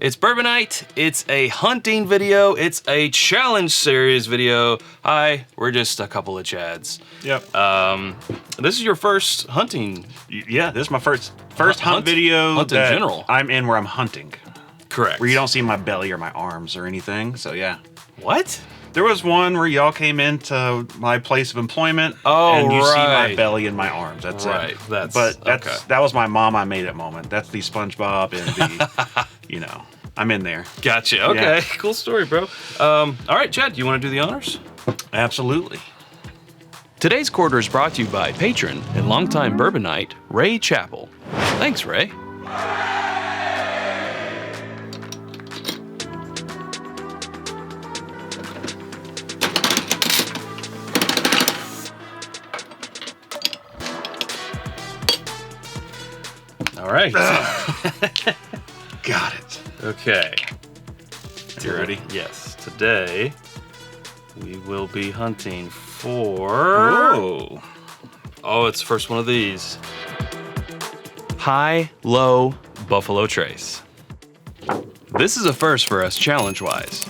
It's Bourbon Night. It's a hunting video. It's a challenge series video. Hi, we're just a couple of Chads. Yep. This is your first hunting. Yeah, this is my first hunt video Hunt in that general. I'm in where I'm hunting. Correct. Where you don't see my belly or my arms or anything, so yeah. What? There was one where y'all came into my place of employment and you see my belly and my arms. That's right. it. That's okay. That was my mom I made it moment. That's the SpongeBob and the, I'm in there. Gotcha. Okay. Yeah. Cool story, bro. All right, Chad, you want to do the honors? Absolutely. Today's quarter is brought to you by patron and longtime Bourbon Knight, Ray Chappell. Thanks, Ray. All right. Got it. Okay. You ready? Yes. Today, we will be hunting for... Oh, it's the first one of these. High-low Buffalo Trace. This is a first for us challenge-wise.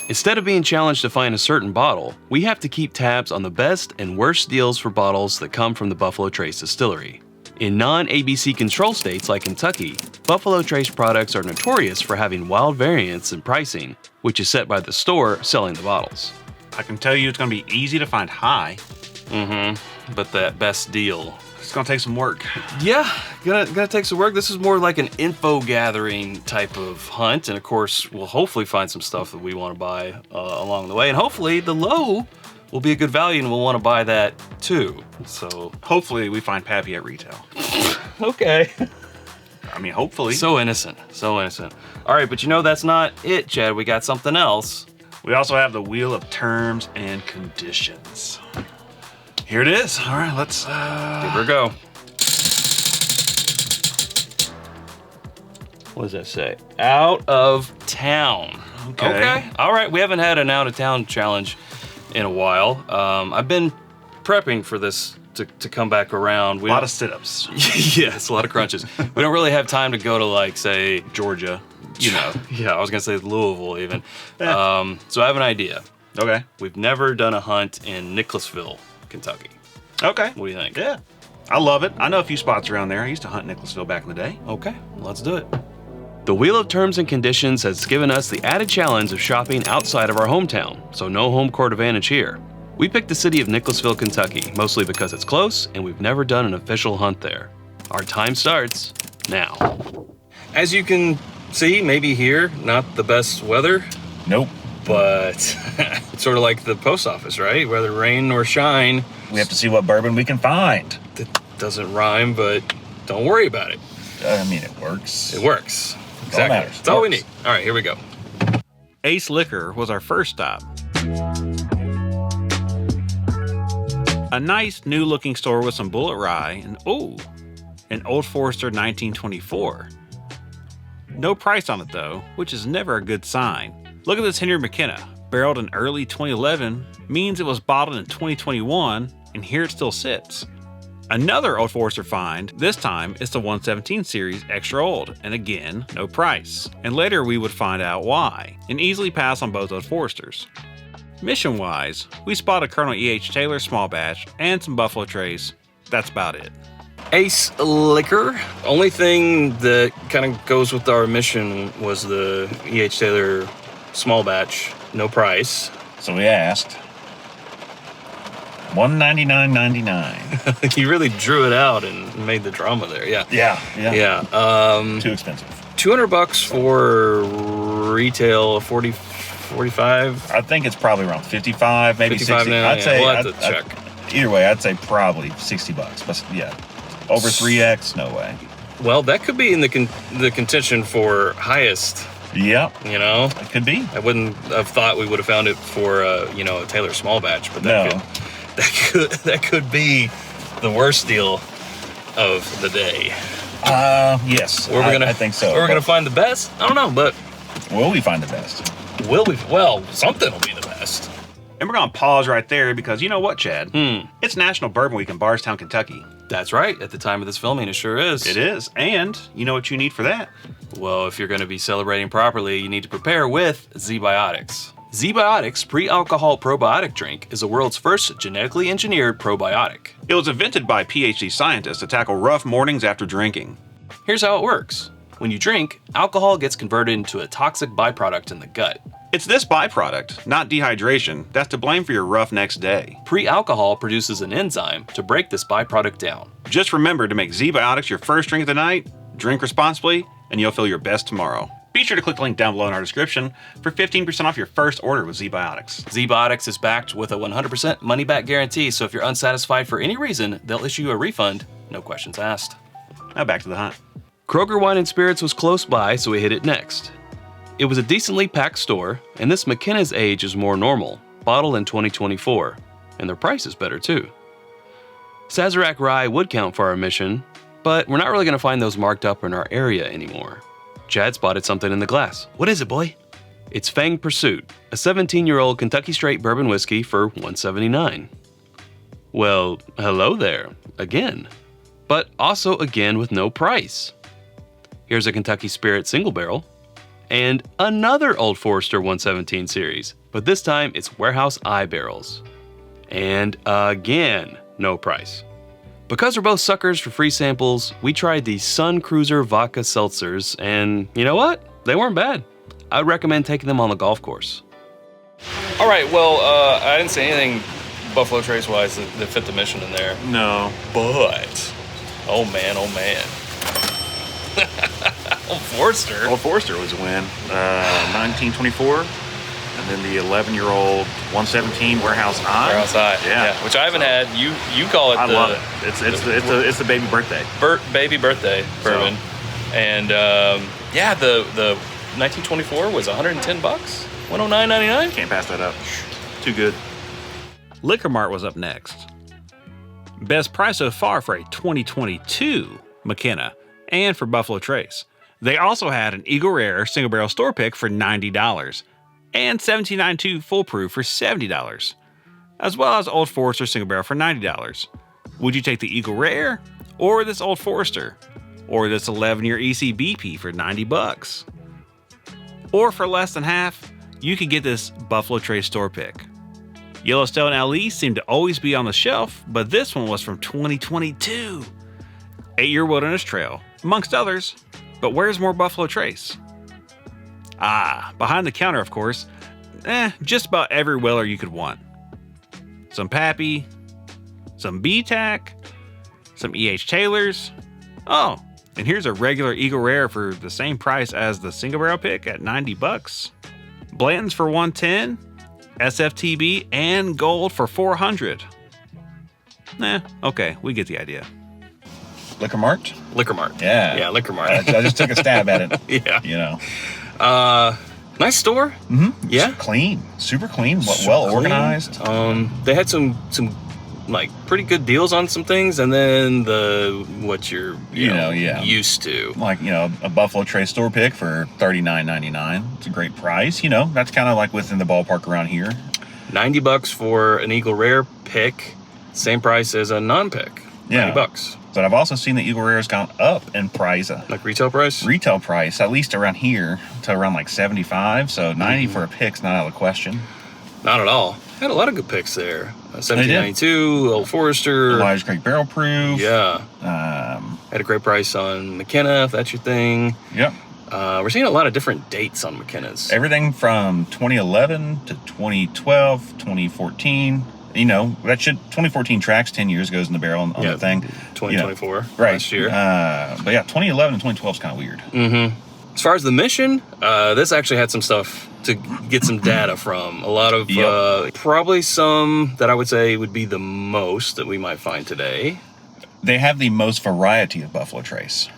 Instead of being challenged to find a certain bottle, we have to keep tabs on the best and worst deals for bottles that come from the Buffalo Trace Distillery. In non-ABC control states like Kentucky, Buffalo Trace products are notorious for having wild variance in pricing, which is set by the store selling the bottles. I can tell you it's going to be easy to find high. But that best deal. It's going to take some work. Yeah, gonna take some work. This is more like an info gathering type of hunt. And of course, we'll hopefully find some stuff that we want to buy along the way. And hopefully the low will be a good value and we'll want to buy that too. So hopefully we find Pappy at retail. Okay. I mean, hopefully. So innocent. So innocent. All right, but that's not it, Chad. We got something else. We also have the Wheel of Terms and Conditions. Here it is. All right, let's give her a go. What does that say? Out of town. Okay. All right, we haven't had an out of town challenge in a while. I've been prepping for this to come back around. A lot of sit-ups. Yes, a lot of crunches. We don't really have time to go to, like, say, Georgia. Yeah, I was gonna say Louisville even. So I have an idea. Okay. We've never done a hunt in Nicholasville, Kentucky. Okay. What do you think? Yeah. I love it. I know a few spots around there. I used to hunt Nicholasville back in the day. Okay, let's do it. The Wheel of Terms and Conditions has given us the added challenge of shopping outside of our hometown, so no home court advantage here. We picked the city of Nicholasville, Kentucky, mostly because it's close and we've never done an official hunt there. Our time starts now. As you can see, maybe here, not the best weather. Nope. But it's sort of like the post office, right? Whether rain or shine. We have to see what bourbon we can find. That doesn't rhyme, but don't worry about it. I mean, it works. It works. Exactly. That's all we need. All right, here we go. Ace Liquor was our first stop. A nice new looking store with some Bullet Rye and an Old Forester 1924. No price on it though, which is never a good sign. Look at this Henry McKenna, barreled in early 2011, means it was bottled in 2021, and here it still sits. Another Old Forester find, this time it's the 117 series extra old, and again, no price. And later we would find out why, and easily pass on both Old Foresters. Mission-wise, we spotted Colonel E.H. Taylor small batch and some Buffalo Trace. That's about it. Ace Liquor. Only thing that kind of goes with our mission was the E.H. Taylor small batch, no price. So we asked. $199.99. You really drew it out and made the drama there. Yeah. Yeah. Too expensive. $200 for retail, 45. I think it's probably around 55, maybe 55 60. now, I'd say we'll have to check. Either way, I'd say probably $60. But yeah, over 3x, no way. Well, that could be in the contention for highest. Yeah. It could be. I wouldn't have thought we would have found it for a Taylor small batch, but that could be the worst deal of the day. Yes. I think so. We're gonna find the best. I don't know, but will we find the best? Will we? Well, something will be the best. And we're gonna pause right there because you know what, Chad? It's National Bourbon Week in Bardstown, Kentucky. That's right. At the time of this filming, it sure is. It is. And you know what you need for that? Well, if you're going to be celebrating properly, you need to prepare with Zbiotics. Zbiotics pre-alcohol probiotic drink is the world's first genetically engineered probiotic. It was invented by PhD scientists to tackle rough mornings after drinking. Here's how it works. When you drink, alcohol gets converted into a toxic byproduct in the gut. It's this byproduct, not dehydration, that's to blame for your rough next day. Pre-alcohol produces an enzyme to break this byproduct down. Just remember to make Zbiotics your first drink of the night, drink responsibly, and you'll feel your best tomorrow. Be sure to click the link down below in our description for 15% off your first order with Zbiotics. Zbiotics is backed with a 100% money-back guarantee, so if you're unsatisfied for any reason, they'll issue you a refund, no questions asked. Now back to the hunt. Kroger Wine & Spirits was close by, so we hit it next. It was a decently packed store, and this McKenna's age is more normal, bottled in 2024, and their price is better too. Sazerac Rye would count for our mission, but we're not really going to find those marked up in our area anymore. Chad spotted something in the glass. What is it, boy? It's Fang Pursuit, a 17-year-old Kentucky straight bourbon whiskey for $179. Well, hello there, again. But also again with no price. Here's a Kentucky Spirit single barrel, and another Old Forester 117 series, but this time it's Warehouse Eye barrels. And again, no price. Because we're both suckers for free samples, we tried the Sun Cruiser vodka seltzers, and you know what? They weren't bad. I would recommend taking them on the golf course. All right, well, I didn't say anything Buffalo Trace wise that fit the mission in there. No. But, oh man. Old Forester. Old Forester was a win. 1924. And then the 11-year-old 117 Warehouse Eye. Warehouse Eye. Yeah. Which I haven't had. You call it I love it. It's the baby birthday. Baby birthday bourbon. So. And yeah, the 1924 was $110. $109.99. Can't pass that up. Too good. Liquor Mart was up next. Best price so far for a 2022 McKenna and for Buffalo Trace. They also had an Eagle Rare single barrel store pick for $90 and 1792 full proof for $70, as well as Old Forester single barrel for $90. Would you take the Eagle Rare or this Old Forester or this 11-year ECBP for $90? Or for less than half, you could get this Buffalo Trace store pick. Yellowstone LE seemed to always be on the shelf, but this one was from 2022. 8-year Wilderness Trail, amongst others. But where's more Buffalo Trace? Behind the counter, of course. Just about every Weller you could want. Some Pappy, some B-Tac, some E.H. Taylors. Oh, and here's a regular Eagle Rare for the same price as the single barrel pick at $90. Blanton's for $110, SFTB and Gold for $400. Okay, we get the idea. Liquor Mart? Liquor Mart. Yeah, Liquor Mart. I just took a stab at it. Yeah. You know. Nice store. Mm-hmm. Yeah. Clean. Super clean. Well organized. They had some like pretty good deals on some things, and then what you're used to. Like, a Buffalo Trace store pick for $39.99. It's a great price. That's kind of like within the ballpark around here. $90 for an Eagle Rare pick, same price as a non-pick. Yeah. $90. But I've also seen the Eagle Rare has gone up in price. Like retail price? Retail price, at least around here, to around like 75. So 90 for a pick's not out of the question. Not at all. Had a lot of good picks there. 1792, Old Forester. Elijah Craig Barrel Proof. Yeah. Had a great price on McKenna, if that's your thing. Yep. We're seeing a lot of different dates on McKenna's. Everything from 2011 to 2012, 2014. 2014 tracks 10 years goes in the barrel on the thing. 2024, right. Last year. But yeah, 2011 and 2012 is kind of weird. Mm-hmm. As far as the mission, this actually had some stuff to get some data from. A lot of, probably some that I would say would be the most that we might find today. They have the most variety of Buffalo Trace,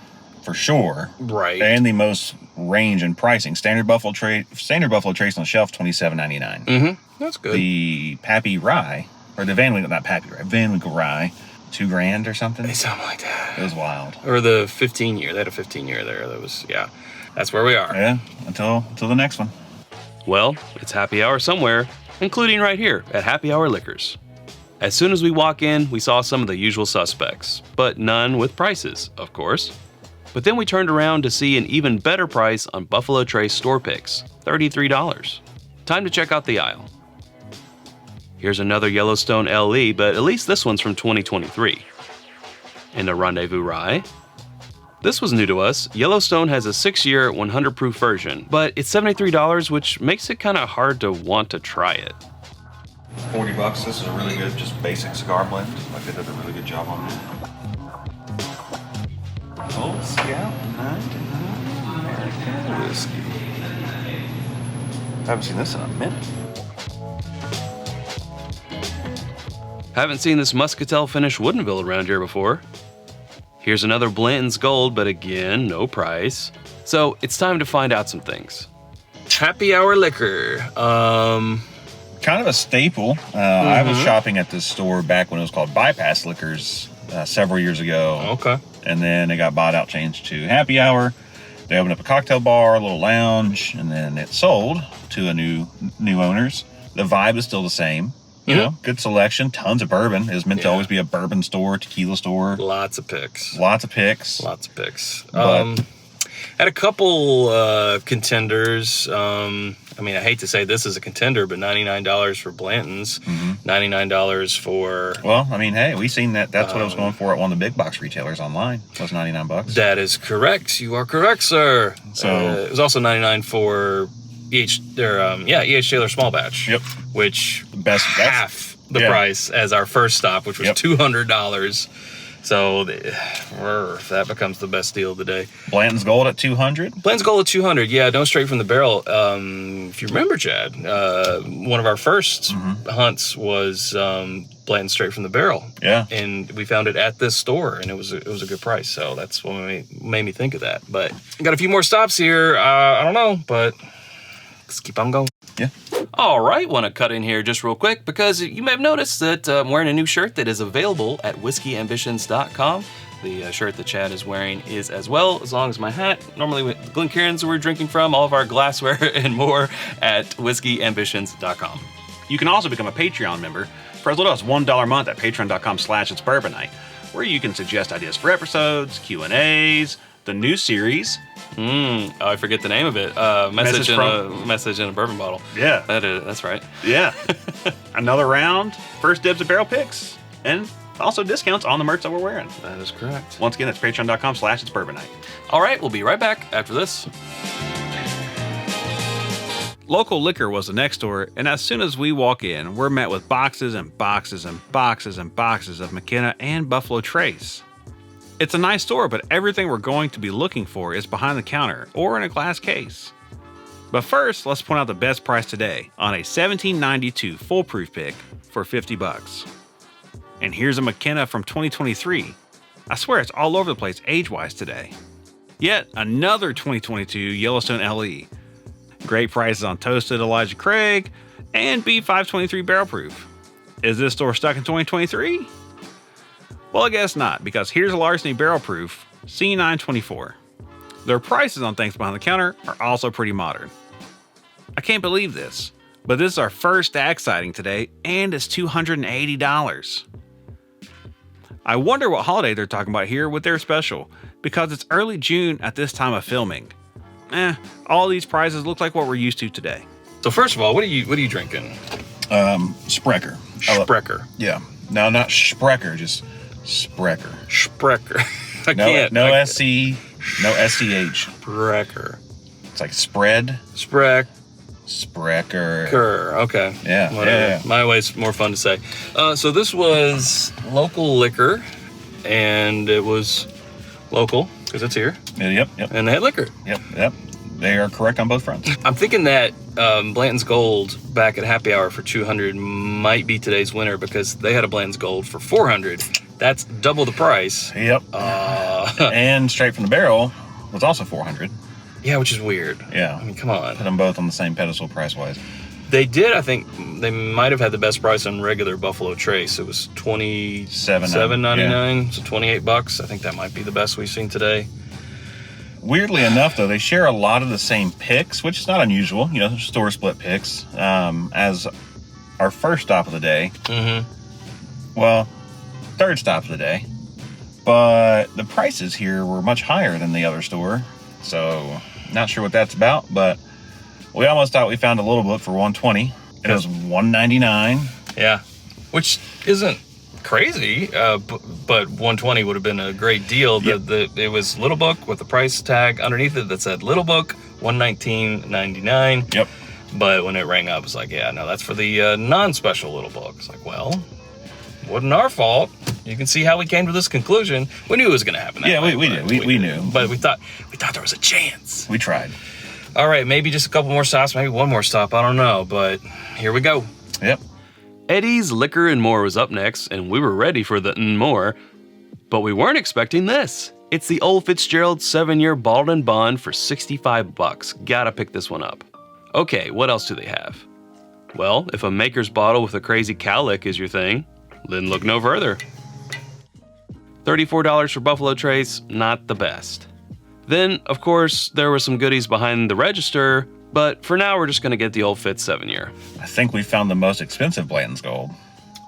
for sure. Right. And the most range in pricing. Standard Buffalo Trace on the shelf, $27.99. Mm-hmm. That's good. The Pappy Rye, or the Van Winkle, not Pappy Rye, Van Winkle Rye, $2,000 or something. Something like that. It was wild. Or the 15-year. They had a 15-year there. That was, that's where we are. Yeah, until the next one. Well, it's happy hour somewhere, including right here at Happy Hour Liquors. As soon as we walk in, we saw some of the usual suspects, but none with prices, of course. But then we turned around to see an even better price on Buffalo Trace store picks, $33. Time to check out the aisle. Here's another Yellowstone LE, but at least this one's from 2023. And a Rendezvous Rye. This was new to us. Yellowstone has a 6-year, 100 proof version, but it's $73, which makes it kind of hard to want to try it. $40. This is a really good, just basic cigar blend. Like they did a really good job on that. Old Scout 99 American Whiskey. I haven't seen this in a minute. Haven't seen this Muscatel finish Woodinville around here before. Here's another Blanton's Gold, but again, no price. So it's time to find out some things. Happy hour liquor. Kind of a staple. I was shopping at this store back when it was called Bypass Liquors several years ago. Okay. And then it got bought out, changed to Happy Hour. They opened up a cocktail bar, a little lounge, and then it sold to a new owners. The vibe is still the same. You know, good selection, tons of bourbon. It was meant to always be a bourbon store, tequila store. Lots of picks. Lots of picks. Had a couple contenders. I mean, I hate to say this is a contender, but $99 for Blanton's, $99 for... Well, I mean, hey, we seen that. That's what I was going for at one of the big box retailers online. It was $99. That is correct. You are correct, sir. So it was also $99 for EH Taylor Small Batch. Yep. Which half the price as our first stop, which was $200. So that becomes the best deal of the day. Blanton's Gold at $200. Blanton's Gold at $200. Yeah, don't straight from the barrel. If you remember, Chad, one of our first hunts was Blanton's straight from the barrel. Yeah, and we found it at this store, and it was a good price. So that's what made me think of that. But got a few more stops here. I don't know, but let's keep on going. Yeah. All right, want to cut in here just real quick because you may have noticed that I'm wearing a new shirt that is available at whiskyambitions.com. The shirt that Chad is wearing is as well, as long as my hat. Normally with Glencairns we're drinking from, all of our glassware and more at whiskyambitions.com. You can also become a Patreon member for as little as $1 a month at patreon.com/itsbourbonnight, where you can suggest ideas for episodes, Q&As, the new series. I forget the name of it. Message in a bourbon bottle. Yeah. That's right. Yeah. Another round, first dibs at barrel picks, and also discounts on the merch that we're wearing. That is correct. Once again, that's patreon.com/itsbourbonnight. All right, we'll be right back after this. Local Liquor was the next door, and as soon as we walk in, we're met with boxes and boxes and boxes and boxes of McKenna and Buffalo Trace. It's a nice store, but everything we're going to be looking for is behind the counter or in a glass case. But first, let's point out the best price today on a 1792 full proof pick for $50. And here's a McKenna from 2023. I swear it's all over the place age-wise today. Yet another 2022 Yellowstone LE. Great prices on Toasted Elijah Craig and B523 barrel proof. Is this store stuck in 2023? Well, I guess not, because here's a Larceny barrel proof C924. Their prices on things behind the counter are also pretty modern. I can't believe this, but this is our first stag sighting today, and it's $280. I wonder what holiday they're talking about here with their special, because it's early June at this time of filming. All these prices look like what we're used to today. So first of all, what are you drinking? Sprecher. Sprecher. Yeah. No, not Sprecher, just Sprecher. Sprecher. I no, can't. No SC, no SCH. Sprecher. It's like spread. Sprecher. Okay. Yeah. Whatever. Yeah. My way's more fun to say. So this was Local Liquor, and it was local because it's here. Yep. And they had liquor. Yep. They are correct on both fronts. I'm thinking that Blanton's Gold back at Happy Hour for $200 might be today's winner because they had a Blanton's Gold for $400. That's double the price. Yep. And straight from the barrel was also $400. Yeah, which is weird. Yeah. I mean, come on. Put them both on the same pedestal price-wise. They did, I think, they might have had the best price on regular Buffalo Trace. It was $27.99, so $28. I think that might be the best we've seen today. Weirdly enough, though, they share a lot of the same picks, which is not unusual, store split picks. As our first stop of the day, Well, third stop of the day. But the prices here were much higher than the other store. So, not sure what that's about, but we almost thought we found a little book for $120. It was $199. Yeah, which isn't crazy, but $120 would have been a great deal. Yep. It was little book with the price tag underneath it that said little book, $119.99. Yep. But when it rang up, it's like, yeah, no, that's for the non-special little book. It's like, well, wasn't our fault. You can see how we came to this conclusion. We knew it was going to happen. Yeah, we did. We knew. But we thought there was a chance. We tried. All right, maybe just a couple more stops, maybe one more stop. I don't know, but here we go. Yep. Eddie's Liquor and More was up next, and we were ready for the more, but we weren't expecting this. It's the Old Fitzgerald 7-year bottled bond for $65. Gotta pick this one up. Okay, what else do they have? Well, if a maker's bottle with a crazy cowlick is your thing, then look no further. $34 for Buffalo Trace, not the best. Then, of course, there were some goodies behind the register, but for now we're just gonna get the Old Fitz 7-year. I think we found the most expensive Blanton's Gold.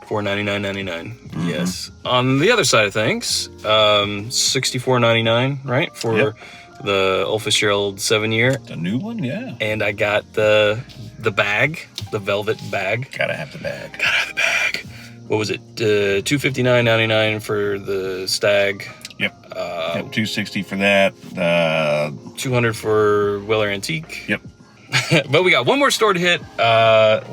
$499.99. Yes. On the other side of things, $64.99, right? For the Old Fitzgerald 7-year. The new one, yeah. And I got the bag, the velvet bag. Gotta have the bag. Gotta have the bag. What was it? $259.99 for the Stag. Yep. Yep. $260 for that. $200 for Weller Antique. Yep. But we got one more store to hit.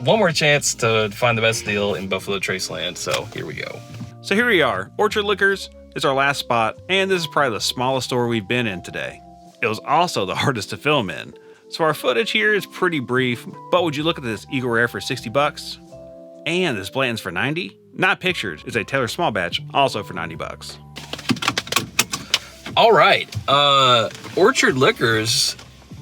One more chance to find the best deal in Buffalo Trace land. So here we go. So here we are. Orchard Liquors is our last spot, and this is probably the smallest store we've been in today. It was also the hardest to film in. So our footage here is pretty brief, but would you look at this Eagle Rare for $60? And this Blanton's for $90? Not pictured. It's a Taylor Small Batch, also for $90. All right. Orchard Liquors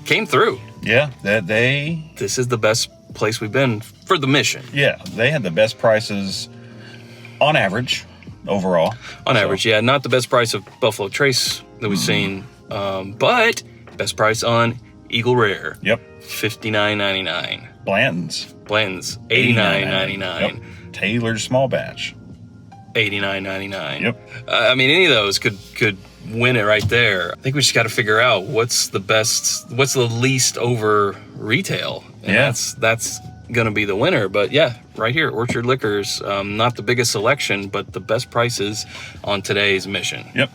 came through. Yeah, they... This is the best place we've been for the mission. Yeah, they had the best prices on average, overall. On average, yeah. Not the best price of Buffalo Trace that we've seen, but best price on Eagle Rare. Yep. $59.99. Blanton's $89.99. Yep. Taylor's Small Batch. $89.99. Yep. I mean, any of those could win it right there. I think we just got to figure out what's the least over retail. And that's gonna be the winner. But yeah, right here, Orchard Liquors, not the biggest selection, but the best prices on today's mission. Yep.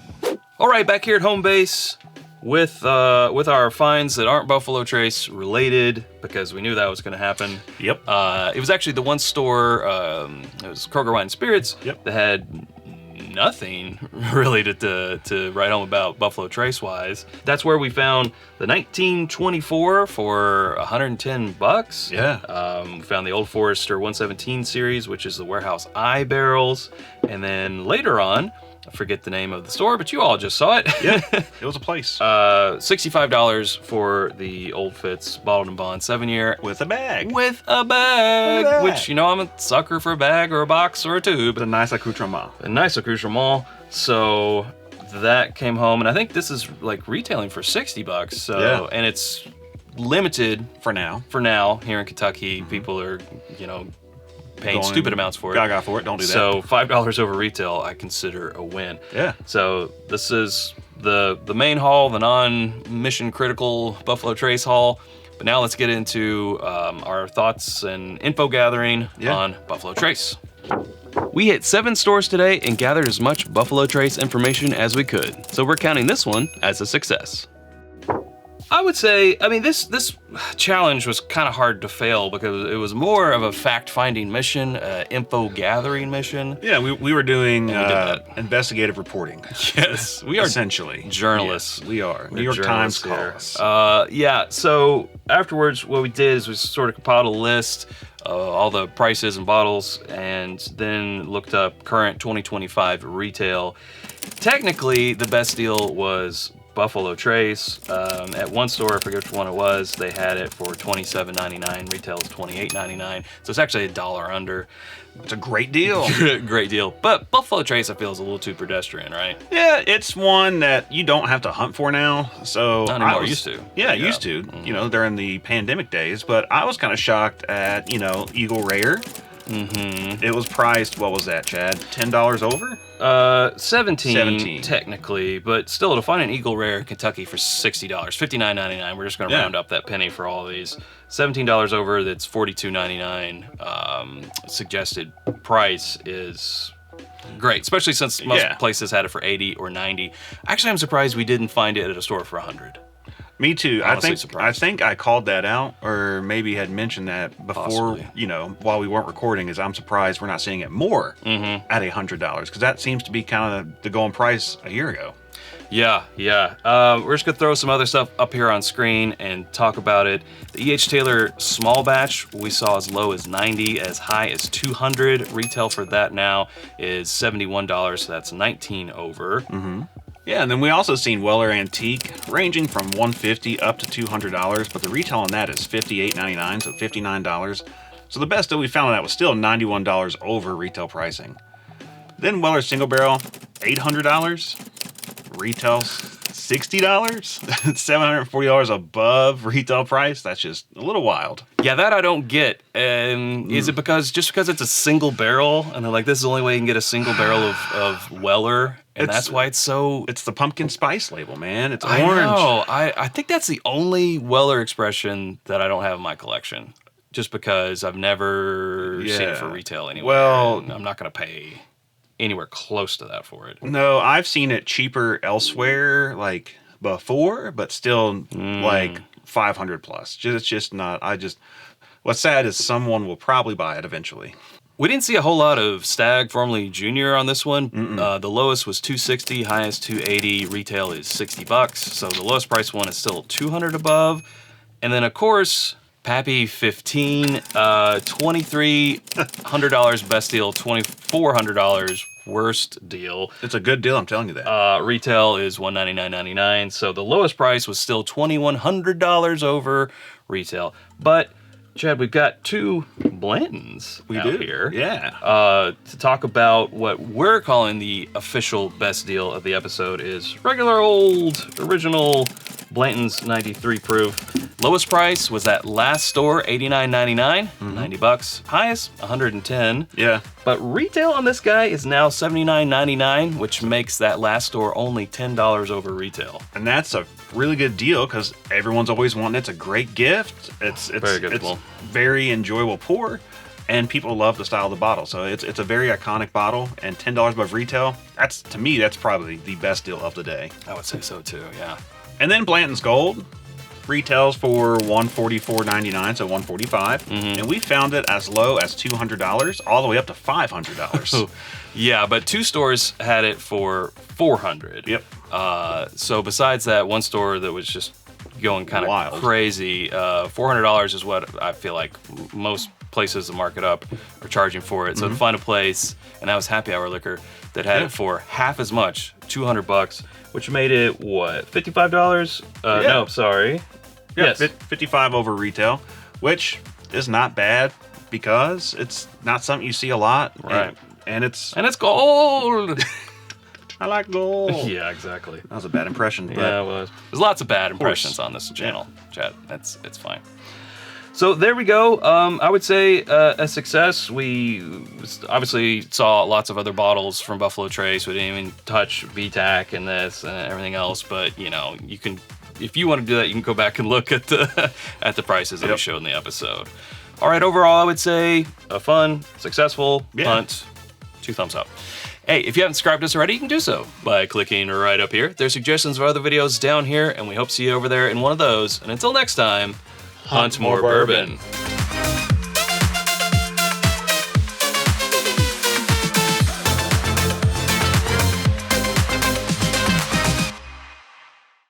All right, back here at home base with our finds that aren't Buffalo Trace related, because we knew that was going to happen. Yep. It was actually the one store, it was Kroger Wine and Spirits, that had nothing really to write home about Buffalo Trace wise. That's where we found the 1924 for $110. Yeah. We found the Old Forester 117 series, which is the Warehouse Eye barrels, and then later on, I forget the name of the store, but you all just saw it. Yeah, it was a place. $65 for the Old Fitz Bottled and Bond 7-year. With a bag. With a bag. Which, you know, I'm a sucker for a bag or a box or a tube. A nice accoutrement. A nice accoutrement. So that came home, and I think this is like retailing for $60. So, yeah. And it's limited for now. For now, here in Kentucky, people are, you know, paying stupid amounts for it. Gaga for it. Don't do that. So $5 over retail, I consider a win. Yeah. So this is the main haul, the non-mission critical Buffalo Trace haul. But now let's get into our thoughts and info gathering on Buffalo Trace. We hit 7 stores today and gathered as much Buffalo Trace information as we could. So we're counting this one as a success. I would say, I mean, this challenge was kind of hard to fail because it was more of a fact-finding mission, info gathering mission. Yeah, we were doing investigative reporting. Yes, we are essentially journalists. Yes, we are. New York Times calls us. Yeah. So afterwards, what we did is we sort of compiled a list of all the prices and bottles, and then looked up current 2025 retail. Technically, the best deal was Buffalo Trace. At one store, I forget which one it was, they had it for $27.99. Retail is $28.99. So it's actually $1 under. It's a great deal. Great deal. But Buffalo Trace, I feel, is a little too pedestrian, right? Yeah, it's one that you don't have to hunt for now. So not anymore. Used to. Yeah, used to. Mm-hmm. You know, during the pandemic days. But I was kind of shocked at, you know, Eagle Rare. Mm-hmm. It was priced, what was that, Chad? $10 over? 17 technically, but still, to find an Eagle Rare Kentucky for $60, $59.99. We're just going to round up that penny for all of these. $17 over, that's $42.99. Suggested price is great, especially since most places had it for 80 or 90. Actually, I'm surprised we didn't find it at a store for 100. Me too. Honestly, I think I called that out, or maybe had mentioned that before. Possibly. You know, while we weren't recording, is I'm surprised we're not seeing it more at $100, because that seems to be kind of the going price a year ago. Yeah. We're just gonna throw some other stuff up here on screen and talk about it. The E.H. Taylor small batch we saw as low as 90, as high as 200. Retail for that now is $71, so that's 19 over. Yeah, and then we also seen Weller Antique ranging from $150 up to $200, but the retail on that is $58.99, so $59. So the best deal we found on that was still $91 over retail pricing. Then Weller Single Barrel, $800, retail $60, $740 above retail price. That's just a little wild. Yeah, that I don't get. Is it because it's a single barrel, and they're like, this is the only way you can get a single barrel of Weller? And that's why it's so... It's the pumpkin spice label, man. It's I orange. know. I think that's the only Weller expression that I don't have in my collection. Just because I've never seen it for retail anywhere. Well... And I'm not going to pay anywhere close to that for it. No, I've seen it cheaper elsewhere, like before, but still like 500 plus. It's just not... What's sad is someone will probably buy it eventually. We didn't see a whole lot of Stag, formerly Junior, on this one. The lowest was $260, highest $280. Retail is $60, so the lowest price one is still $200 above. And then, of course, Pappy 15, $2,300 best deal, $2,400 worst deal. It's a good deal, I'm telling you that. Retail is $199.99, so the lowest price was still $2,100 over retail. But Chad, we've got two Blantons here. Yeah. To talk about what we're calling the official best deal of the episode is regular old original Blanton's 93 proof. Lowest price was at last store, $89.99, $90. Highest, $110. Yeah. But retail on this guy is now $79.99, which makes that last store only $10 over retail. And that's a really good deal because everyone's always wanting it. It's a great gift. It's very good. It's very enjoyable pour, and people love the style of the bottle. So it's a very iconic bottle, and $10 above retail. To me, that's probably the best deal of the day. I would say so too. Yeah. And then Blanton's Gold retails for $144.99, so $145, and we found it as low as $200, all the way up to $500. Yeah, but two stores had it for $400. Yep. So besides that one store that was just going kind of crazy, $400 is what I feel like most places that mark it up are charging for it. So to find a place, and that was Happy Hour Liquor, that had it for half as much, $200, which made it what, $55? No, sorry. Yeah, yes, 55 over retail, which is not bad because it's not something you see a lot, right? And it's gold. I like gold. Yeah, exactly. That was a bad impression. But yeah, it was. There's lots of bad impressions on this channel, Chad. It's fine. So there we go. I would say a success. We obviously saw lots of other bottles from Buffalo Trace. We didn't even touch VTAC and this and everything else, but you know, you can, if you want to do that, you can go back and look at the prices that we showed in the episode. All right, overall, I would say a fun, successful hunt. 2 thumbs up. Hey, if you haven't subscribed to us already, you can do so by clicking right up here. There's suggestions of other videos down here, and we hope to see you over there in one of those. And until next time, hunt more bourbon.